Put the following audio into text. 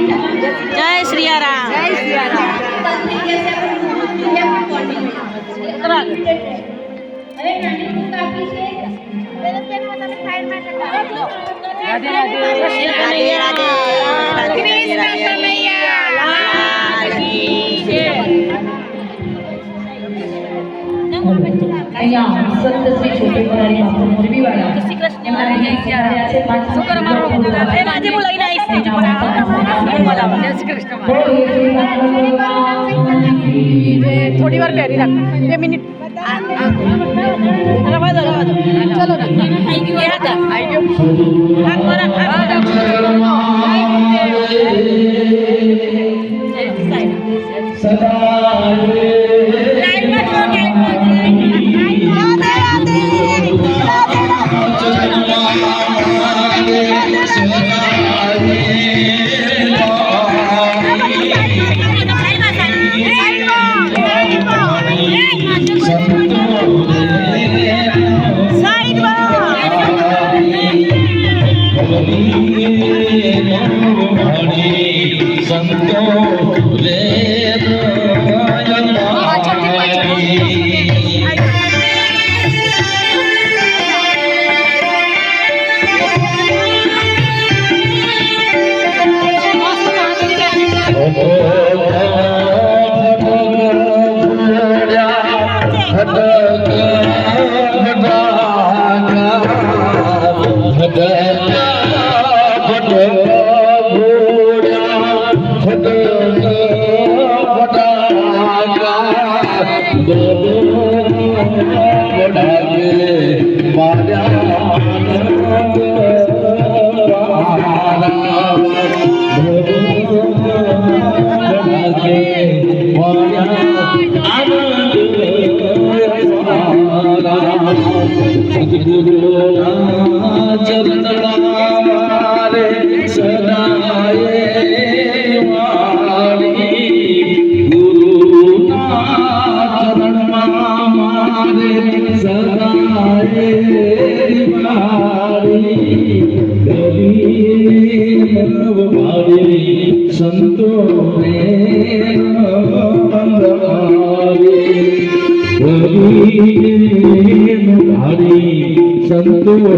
जय श्री राम। जय श्री राम। राधे राधे राधे राधे कृष्ण कन्हैया लाल की जय। અહીંયા સંત શ્રી છોટે ભરારી બાપુ મોરબીવાળા એમના અહીંયા આવ્યા છે. પાંચ શુકર મારો એ આજે હું લઈને આવીશ સ્ટેજ પર બોલાવો જય શ્રી કૃષ્ણ થોડી વાર પહેરી રાખ 2 મિનિટ રવા દો ચલો આઈ ગયો હાથ મારા सद्गुरु